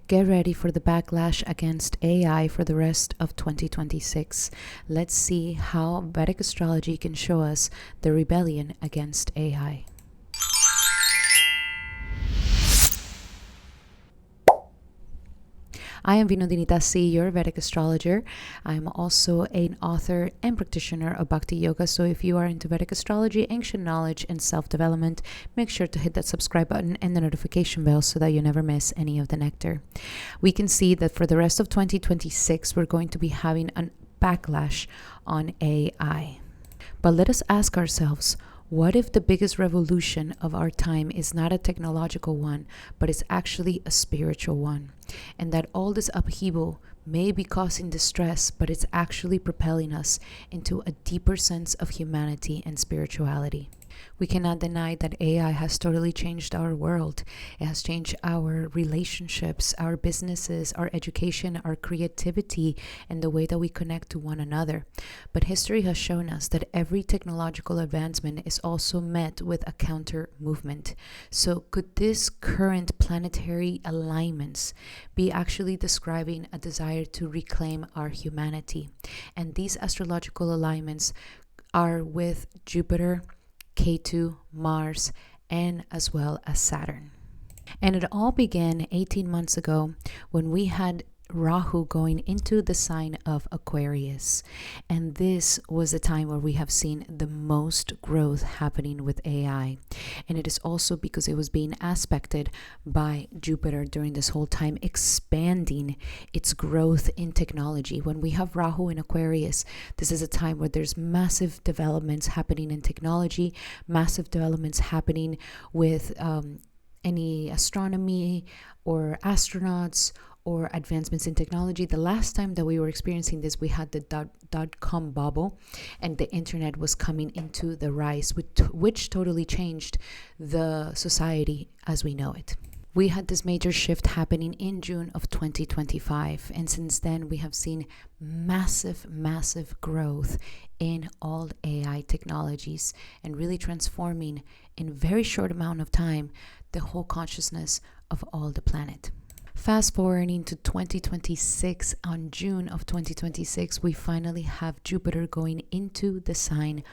Get ready for the backlash against AI for the rest of 2026. Let's see how Vedic astrology can show us the rebellion against AI. I am Vinodinita C, your Vedic astrologer. I'm also an author and practitioner of Bhakti Yoga. So if you are into Vedic astrology, ancient knowledge, and self-development, make sure to hit that subscribe button and the notification bell so that you never miss any of the nectar. We can see that for the rest of 2026, we're going to be having a backlash on AI. But let us ask ourselves, what if the biggest revolution of our time is not a technological one, but it's actually a spiritual one? And that all this upheaval may be causing distress, but it's actually propelling us into a deeper sense of humanity and spirituality. We cannot deny that AI has totally changed our world. It has changed our relationships, our businesses, our education, our creativity, and the way that we connect to one another. But history has shown us that every technological advancement is also met with a counter movement. So could this current planetary alignments be actually describing a desire to reclaim our humanity? And these astrological alignments are with Jupiter, K2, Mars, and as well as Saturn. And it all began 18 months ago when we had Rahu going into the sign of Aquarius. And this was the time where we have seen the most growth happening with AI. And it is also because it was being aspected by Jupiter during this whole time, expanding its growth in technology. When we have Rahu in Aquarius, this is a time where there's massive developments happening in technology, massive developments happening with any astronomy or astronauts or advancements in technology. The last time that we were experiencing this, we had the dot-com bubble, and the internet was coming into the rise, which totally changed the society as we know it. We had this major shift happening in June of 2025, and since then we have seen massive growth in all AI technologies and really transforming in a very short amount of time the whole consciousness of all the planet. Fast forwarding to 2026, on June of 2026, we finally have Jupiter going into the sign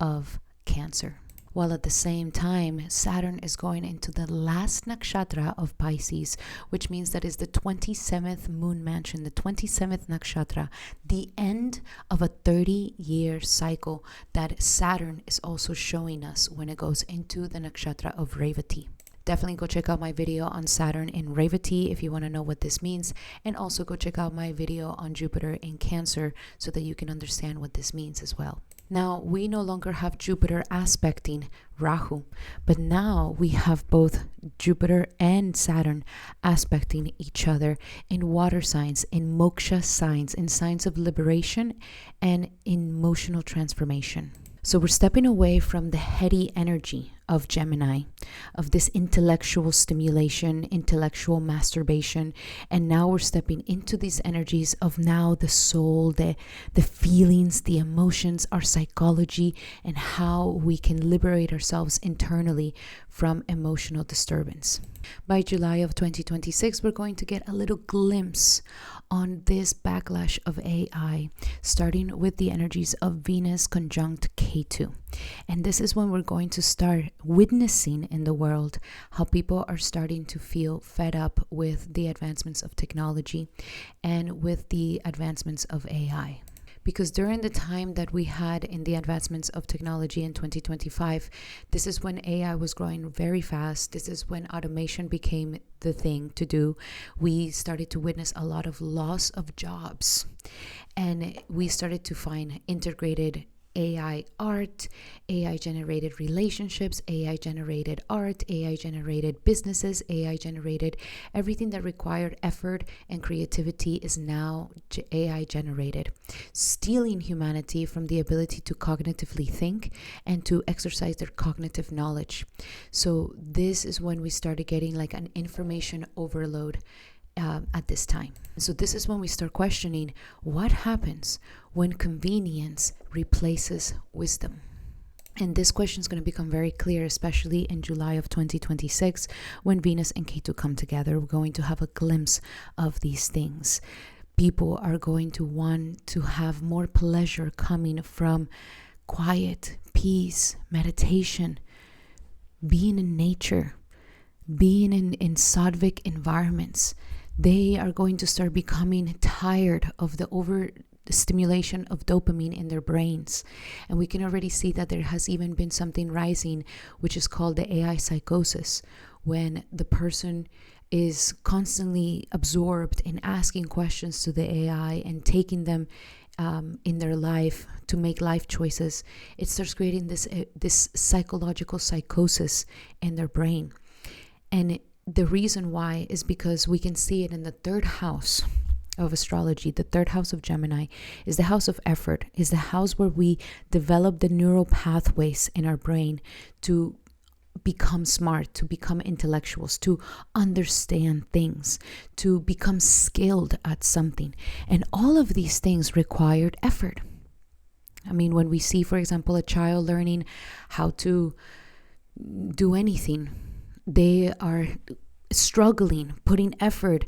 of Cancer. While at the same time, Saturn is going into the last nakshatra of Pisces, which means that is the 27th moon mansion, the 27th nakshatra, the end of a 30-year cycle that Saturn is also showing us when it goes into the nakshatra of Revati. Definitely go check out my video on Saturn in Revati if you want to know what this means. And also go check out my video on Jupiter in Cancer so that you can understand what this means as well. Now, we no longer have Jupiter aspecting Rahu, but now we have both Jupiter and Saturn aspecting each other in water signs, in moksha signs, in signs of liberation and in emotional transformation. So we're stepping away from the heady energy of Gemini, of this intellectual stimulation, intellectual masturbation, and now we're stepping into these energies of now the soul, the feelings, the emotions, our psychology, and how we can liberate ourselves internally from emotional disturbance. By July of 2026, we're going to get a little glimpse on this backlash of AI, starting with the energies of Venus conjunct K2. And this is when we're going to start witnessing in the world how people are starting to feel fed up with the advancements of technology and with the advancements of AI. Because during the time that we had in the advancements of technology in 2025, this is when AI was growing very fast. This is when automation became the thing to do. We started to witness a lot of loss of jobs, and we started to find integrated AI art, AI generated relationships, AI generated art, AI generated businesses, AI generated everything that required effort and creativity is now AI generated, stealing humanity from the ability to cognitively think and to exercise their cognitive knowledge. So this is when we started getting like an information overload at this time. So this is when we start questioning what happens when convenience replaces wisdom. And this question is going to become very clear, especially in July of 2026, when Venus and Ketu come together. We're going to have a glimpse of these things. People are going to want to have more pleasure coming from quiet, peace, meditation, being in nature, being in sattvic environments. They are going to start becoming tired of the overstimulation of dopamine in their brains. And we can already see that there has even been something rising, which is called the AI psychosis, when the person is constantly absorbed in asking questions to the AI and taking them in their life to make life choices. It starts creating this psychological psychosis in their brain. And the reason why is because we can see it in the third house of astrology. The third house of Gemini is the house of effort, is the house where we develop the neural pathways in our brain to become smart, to become intellectuals, to understand things, to become skilled at something. And all of these things required effort. I mean, when we see, for example, a child learning how to do anything, they are struggling, putting effort,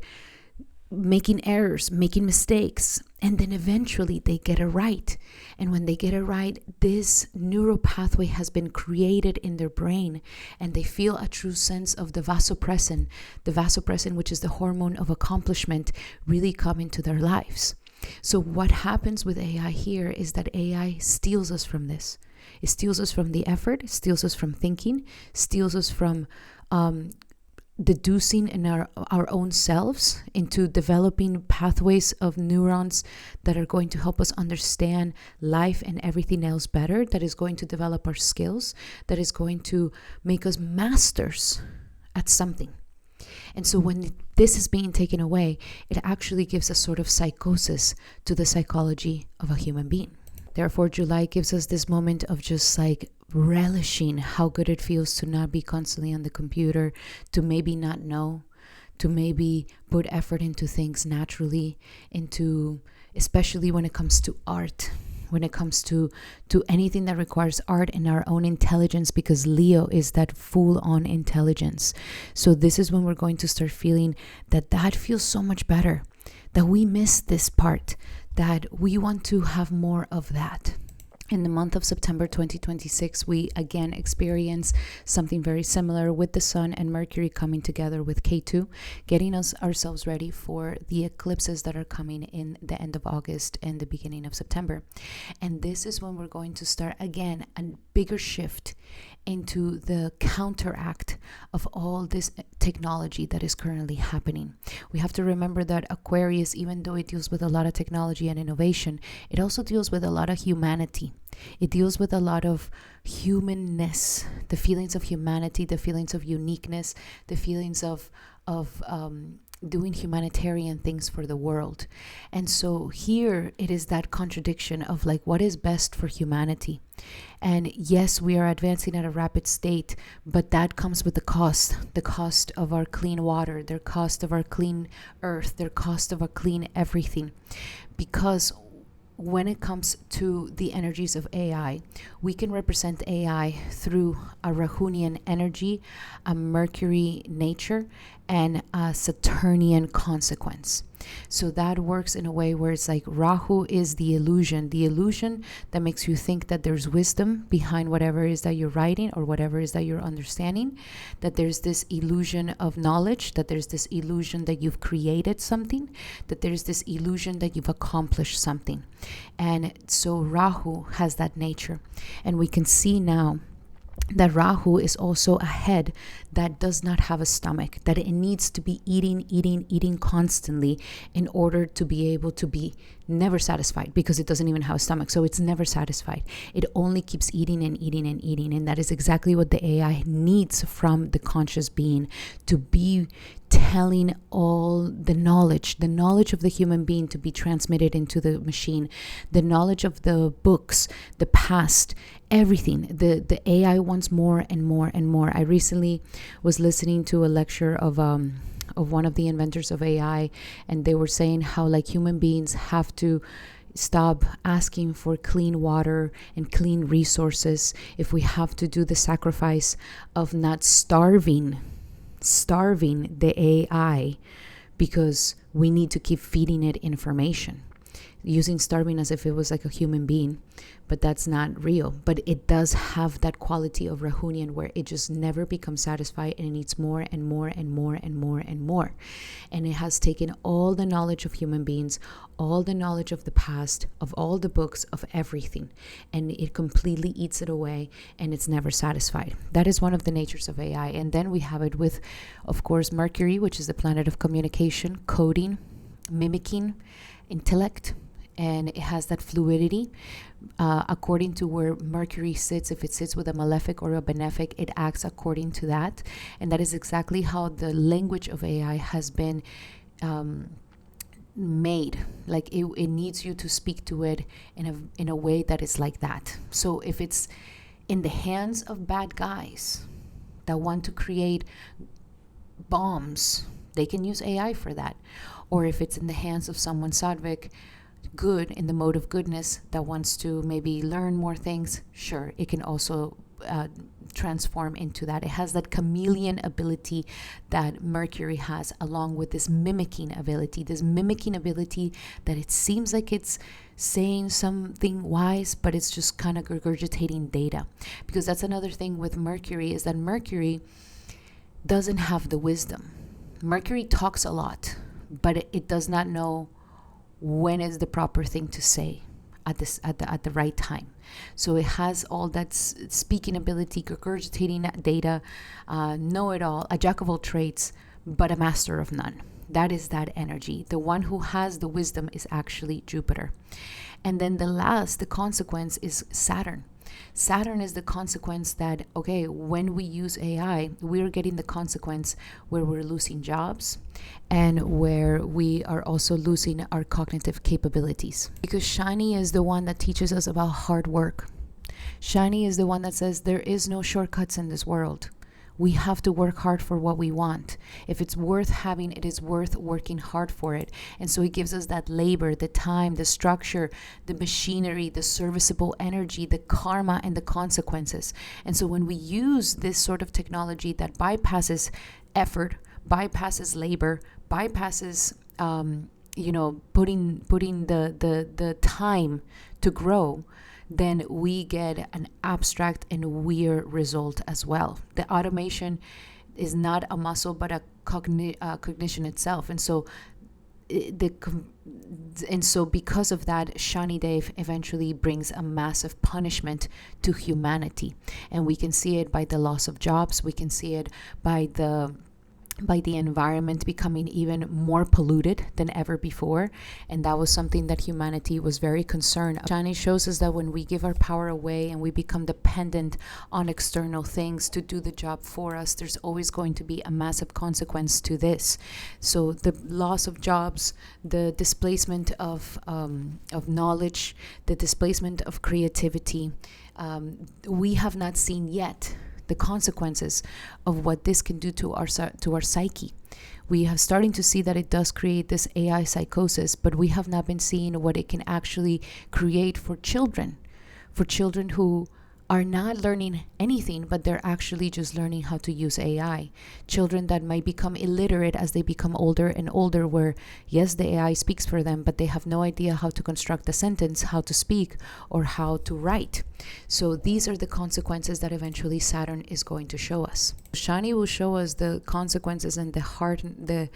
making errors, making mistakes, and then eventually they get it right. And when they get it right, this neural pathway has been created in their brain, and they feel a true sense of the vasopressin, which is the hormone of accomplishment, really come into their lives. So what happens with AI here is that AI steals us from this. It steals us from the effort, it steals us from thinking, steals us from deducing in our own selves into developing pathways of neurons that are going to help us understand life and everything else better, that is going to develop our skills, that is going to make us masters at something. And so when this is being taken away, it actually gives a sort of psychosis to the psychology of a human being. Therefore, July gives us this moment of just like relishing how good it feels to not be constantly on the computer, to maybe not know, to maybe put effort into things naturally, especially when it comes to art, when it comes to anything that requires art and our own intelligence, because Leo is that full-on intelligence. So this is when we're going to start feeling that feels so much better, that we miss this part, that we want to have more of that. In the month of September 2026, we again experience something very similar with the Sun and Mercury coming together with K2, getting ourselves ready for the eclipses that are coming in the end of August and the beginning of September. And this is when we're going to start again a bigger shift into the counteract of all this technology that is currently happening. We have to remember that Aquarius, even though it deals with a lot of technology and innovation, it also deals with a lot of humanity. It deals with a lot of humanness, the feelings of humanity, the feelings of uniqueness, the feelings of doing humanitarian things for the world. And so here it is that contradiction of like what is best for humanity. And yes, we are advancing at a rapid state, but that comes with the cost of our clean water, the cost of our clean earth, the cost of our clean everything. Because when it comes to the energies of AI, we can represent AI through a Rahunian energy, a Mercury nature, and a Saturnian consequence. So that works in a way where it's like Rahu is the illusion that makes you think that there's wisdom behind whatever it is that you're writing or whatever it is that you're understanding, that there's this illusion of knowledge, that there's this illusion that you've created something, that there's this illusion that you've accomplished something. And so Rahu has that nature. And we can see now that Rahu is also a head that does not have a stomach, that it needs to be eating constantly in order to be able to be never satisfied, because it doesn't even have a stomach. So it's never satisfied. It only keeps eating and eating and eating. And that is exactly what the AI needs from the conscious being, to be telling all the knowledge of the human being to be transmitted into the machine, the knowledge of the books, the past, everything. The AI wants more and more and more. I recently was listening to a lecture of one of the inventors of AI, and they were saying how like human beings have to stop asking for clean water and clean resources, if we have to do the sacrifice of not starving the AI because we need to keep feeding it information, using starving as if it was like a human being, but that's not real. But it does have that quality of Rahunian where it just never becomes satisfied and it needs more and more and more and more and more. And it has taken all the knowledge of human beings, all the knowledge of the past, of all the books, of everything, and it completely eats it away, and it's never satisfied. That is one of the natures of AI. And then we have it with, of course, Mercury, which is the planet of communication, coding, mimicking, intellect, and it has that fluidity. According to where Mercury sits, if it sits with a malefic or a benefic, it acts according to that. And that is exactly how the language of AI has been made. Like it needs you to speak to it in a way that is like that. So if it's in the hands of bad guys that want to create bombs, they can use AI for that. Or if it's in the hands of someone sattvic, good, in the mode of goodness, that wants to maybe learn more things, sure, it can also transform into that. It has that chameleon ability that Mercury has, along with this mimicking ability that it seems like it's saying something wise, but it's just kind of regurgitating data. Because that's another thing with Mercury, is that Mercury doesn't have the wisdom. Mercury talks a lot, but it does not know when is the proper thing to say at the right time. So it has all that speaking ability, regurgitating data, know-it-all, a jack of all trades, but a master of none. That is that energy. The one who has the wisdom is actually Jupiter. And then the consequence is Saturn. Saturn is the consequence that, okay, when we use AI, we're getting the consequence where we're losing jobs and where we are also losing our cognitive capabilities. Because Shani is the one that teaches us about hard work. Shani is the one that says there is no shortcuts in this world. We have to work hard for what we want. If it's worth having, it is worth working hard for it. And so it gives us that labor, the time, the structure, the machinery, the serviceable energy, the karma, and the consequences. And so when we use this sort of technology that bypasses effort, bypasses labor, bypasses putting the time to grow, then we get an abstract and weird result as well. The automation is not a muscle, but a cognition itself. And so because of that, Shani Dev eventually brings a massive punishment to humanity. And we can see it by the loss of jobs. We can see it by the environment becoming even more polluted than ever before. And that was something that humanity was very concerned. Shani shows us that when we give our power away and we become dependent on external things to do the job for us, there's always going to be a massive consequence to this. So the loss of jobs, the displacement of knowledge, the displacement of creativity, we have not seen yet the consequences of what this can do to our psyche. We are starting to see that it does create this AI psychosis, but we have not been seeing what it can actually create for children who are not learning anything, but they're actually just learning how to use AI. Children that might become illiterate as they become older and older, where yes, the AI speaks for them, but they have no idea how to construct a sentence, how to speak, or how to write. So these are the consequences that eventually Saturn is going to show us. Shani will show us the consequences and the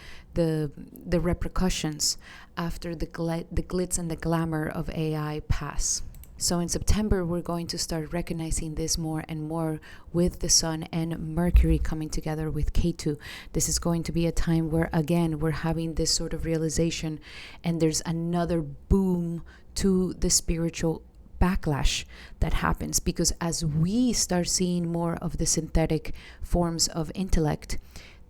repercussions after the glitz and the glamour of AI pass. So in September, we're going to start recognizing this more and more with the Sun and Mercury coming together with Ketu. This is going to be a time where, again, we're having this sort of realization, and there's another boom to the spiritual backlash that happens, because as we start seeing more of the synthetic forms of intellect,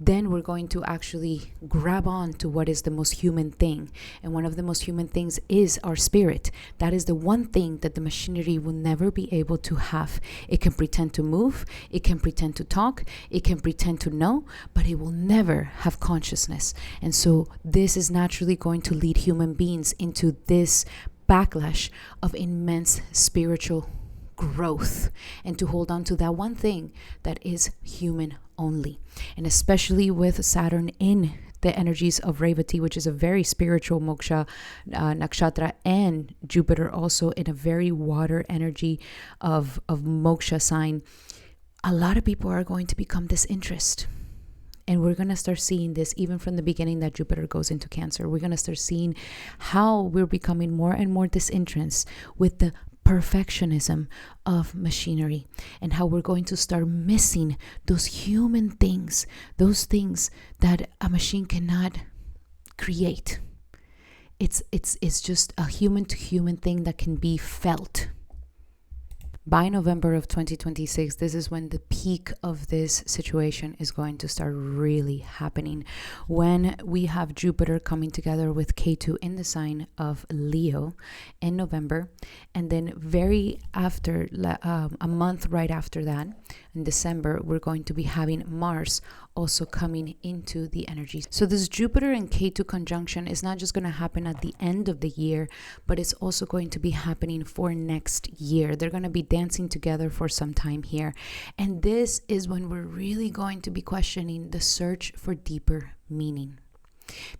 then we're going to actually grab on to what is the most human thing. And one of the most human things is our spirit. That is the one thing that the machinery will never be able to have. It can pretend to move, it can pretend to talk, it can pretend to know, but it will never have consciousness. And so this is naturally going to lead human beings into this backlash of immense spiritual growth, and to hold on to that one thing that is human only. And especially with Saturn in the energies of Revati, which is a very spiritual moksha nakshatra, and Jupiter also in a very water energy of moksha sign, a lot of people are going to become disinterested. And we're going to start seeing this even from the beginning that Jupiter goes into Cancer. We're going to start seeing how we're becoming more and more disinterested with the perfectionism of machinery, and how we're going to start missing those human things, those things that a machine cannot create. It's just a human to human thing that can be felt. By November of 2026, this is when the peak of this situation is going to start really happening, when we have Jupiter coming together with Ketu in the sign of Leo in November, and then very after, a month right after that, in December, we're going to be having Mars also coming into the energies. So this Jupiter and Ketu conjunction is not just going to happen at the end of the year, but it's also going to be happening for next year. They're going to be dancing together for some time here. And this is when we're really going to be questioning the search for deeper meaning.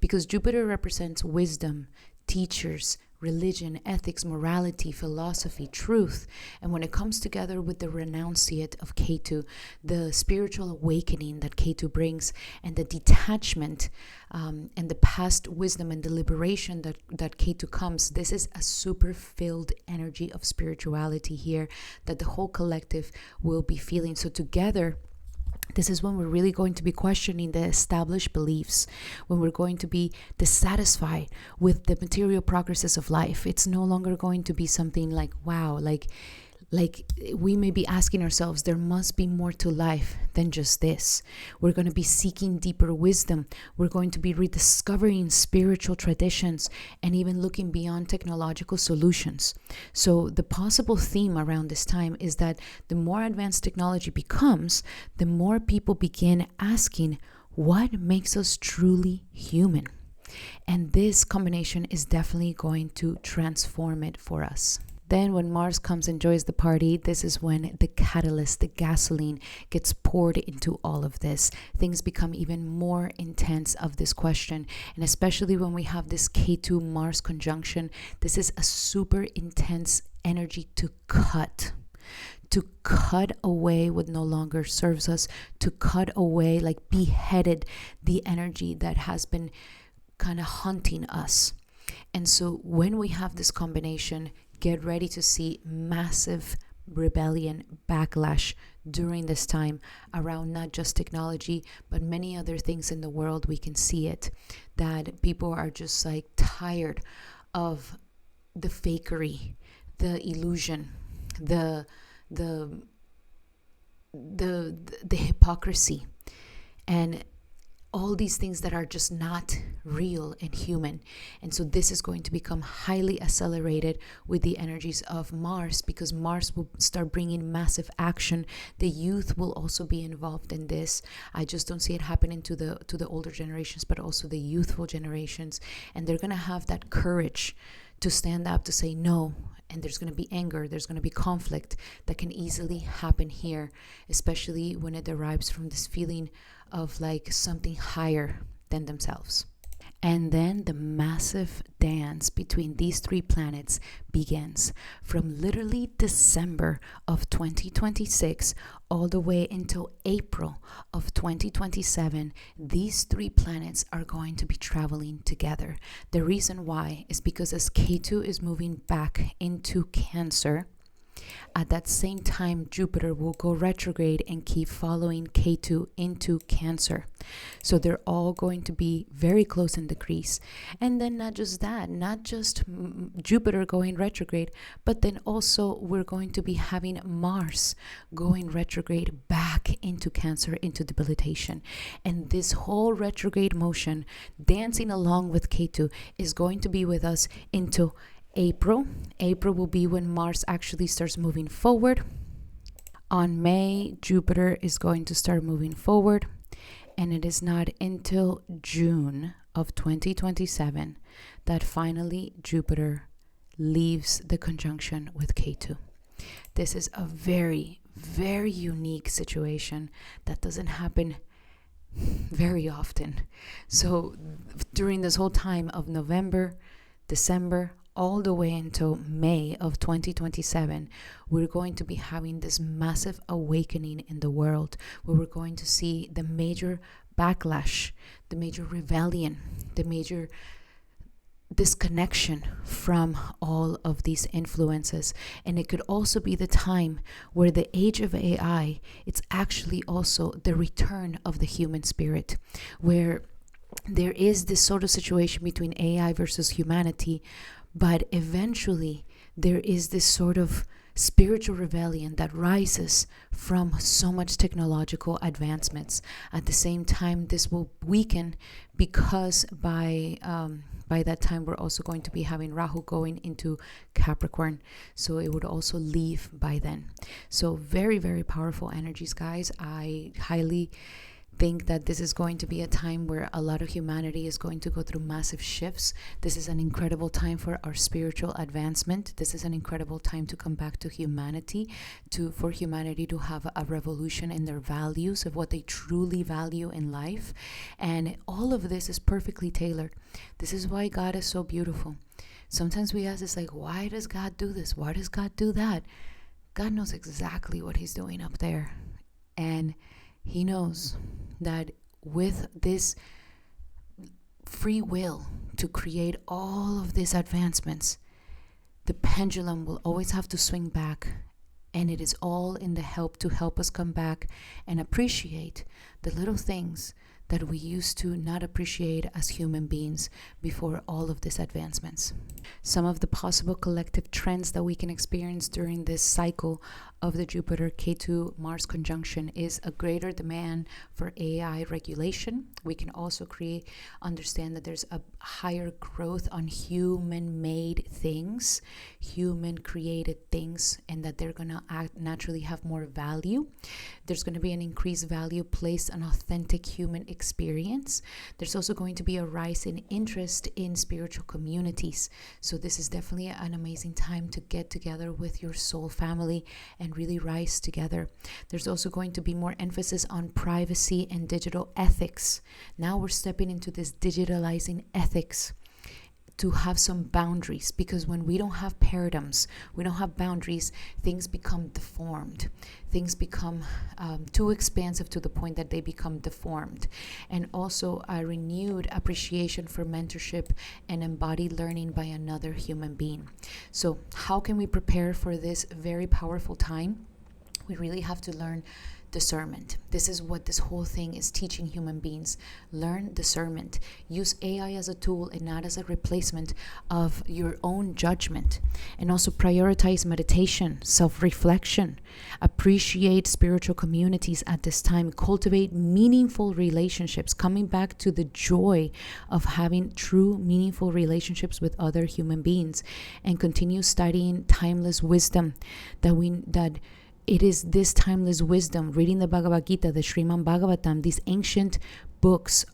Because Jupiter represents wisdom, teachers, religion, ethics, morality, philosophy, truth. And when it comes together with the renunciate of Ketu, the spiritual awakening that Ketu brings, and the detachment and the past wisdom and the liberation that Ketu comes, this is a super filled energy of spirituality here that the whole collective will be feeling. So together, this is when we're really going to be questioning the established beliefs, when we're going to be dissatisfied with the material progresses of life. It's no longer going to be something like, wow, like we may be asking ourselves, there must be more to life than just this. We're going to be seeking deeper wisdom. We're going to be rediscovering spiritual traditions and even looking beyond technological solutions. So the possible theme around this time is that the more advanced technology becomes, the more people begin asking, what makes us truly human? And this combination is definitely going to transform it for us. Then when Mars comes and joins the party, this is when the catalyst, the gasoline, gets poured into all of this. Things become even more intense of this question. And especially when we have this Ketu-Mars conjunction, this is a super intense energy to cut away what no longer serves us, to cut away, like beheaded, the energy that has been kind of haunting us. And so when we have this combination, get ready to see massive rebellion, backlash during this time around not just technology, but many other things in the world. We can see it, that people are just like tired of the fakery, the illusion, the hypocrisy, and all these things that are just not real and human. And so this is going to become highly accelerated with the energies of Mars, because Mars will start bringing massive action. The youth will also be involved in this. I just don't see it happening to the older generations, but also the youthful generations. And they're going to have that courage to stand up, to say no. And there's going to be anger, there's going to be conflict that can easily happen here, especially when it derives from this feeling of like something higher than themselves. And then the massive dance between these three planets begins from literally December of 2026 all the way until April of 2027. These three planets are going to be traveling together. The reason why is because as Ketu is moving back into Cancer, at that same time, Jupiter will go retrograde and keep following Ketu into Cancer. So they're all going to be very close in degrees. And then not just that, not just Jupiter going retrograde, but then also we're going to be having Mars going retrograde back into Cancer, into debilitation. And this whole retrograde motion, dancing along with Ketu, is going to be with us into April. April will be when Mars actually starts moving forward. On May, Jupiter is going to start moving forward. And it is not until June of 2027 that finally Jupiter leaves the conjunction with Ketu. This is a very, very unique situation that doesn't happen very often. So during this whole time of November, December, all the way until May of 2027, we're going to be having this massive awakening in the world, where we're going to see the major backlash, the major rebellion, the major disconnection from all of these influences. And it could also be the time where the age of AI, it's actually also the return of the human spirit, where there is this sort of situation between AI versus humanity, but eventually there is this sort of spiritual rebellion that rises from so much technological advancements. At the same time, this will weaken because by that time we're also going to be having Rahu going into Capricorn, so it would also leave by then. So very, very powerful energies, guys. I highly think that this is going to be a time where a lot of humanity is going to go through massive shifts. This is an incredible time for our spiritual advancement. This is an incredible time to come back to humanity, for humanity to have a revolution in their values of what they truly value in life. And all of this is perfectly tailored. This is why God is so beautiful. Sometimes we ask, it's like, why does God do this? Why does God do that? God knows exactly what he's doing up there. And he knows that with this free will to create all of these advancements, the pendulum will always have to swing back. And it is all in the help to help us come back and appreciate the little things that we used to not appreciate as human beings before all of these advancements. Some of the possible collective trends that we can experience during this cycle of the Jupiter-Ketu-Mars conjunction is a greater demand for AI regulation. We can also understand that there's a higher growth on human-made things, human-created things, and that they're going to naturally have more value. There's going to be an increased value placed on authentic human experience. There's also going to be a rise in interest in spiritual communities. So this is definitely an amazing time to get together with your soul family and really rise together. There's also going to be more emphasis on privacy and digital ethics. Now we're stepping into this digitalizing ethics to have some boundaries, because when we don't have paradigms, we don't have boundaries, things become deformed. Things become too expansive to the point that they become deformed. And also a renewed appreciation for mentorship and embodied learning by another human being. So how can we prepare for this very powerful time? We really have to learn discernment. This is what this whole thing is teaching human beings. Learn discernment. Use AI as a tool and not as a replacement of your own judgment. And also prioritize meditation, self-reflection. Appreciate spiritual communities at this time. Cultivate meaningful relationships, coming back to the joy of having true meaningful relationships with other human beings, and continue studying timeless wisdom that it is this timeless wisdom, reading the Bhagavad Gita, the Srimad Bhagavatam. These ancient books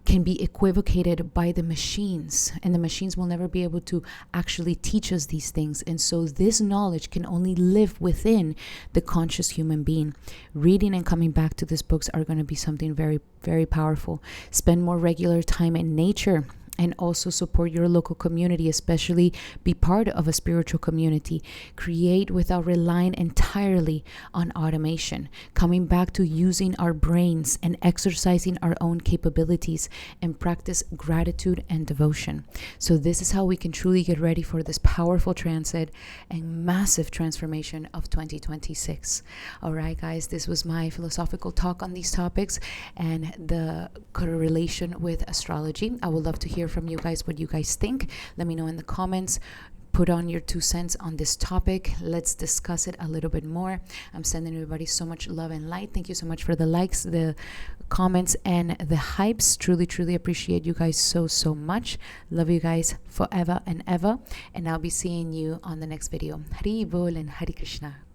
can be equivocated by the machines, and the machines will never be able to actually teach us these things. And so this knowledge can only live within the conscious human being. Reading and coming back to these books are going to be something very, very powerful. Spend more regular time in nature. And also support your local community, especially be part of a spiritual community. Create without relying entirely on automation. Coming back to using our brains and exercising our own capabilities, and practice gratitude and devotion. So this is how we can truly get ready for this powerful transit and massive transformation of 2026. All right, guys, this was my philosophical talk on these topics and the correlation with astrology. I would love to hear from you guys what you guys think. Let me know in the comments. Put on your 2 cents on this topic. Let's discuss it a little bit more. I'm sending everybody so much love and light. Thank you so much for the likes, the comments, and the hypes. Truly, truly appreciate you guys so, so much. Love you guys forever and ever. And I'll be seeing you on the next video. Hari Bol and Hari Krishna.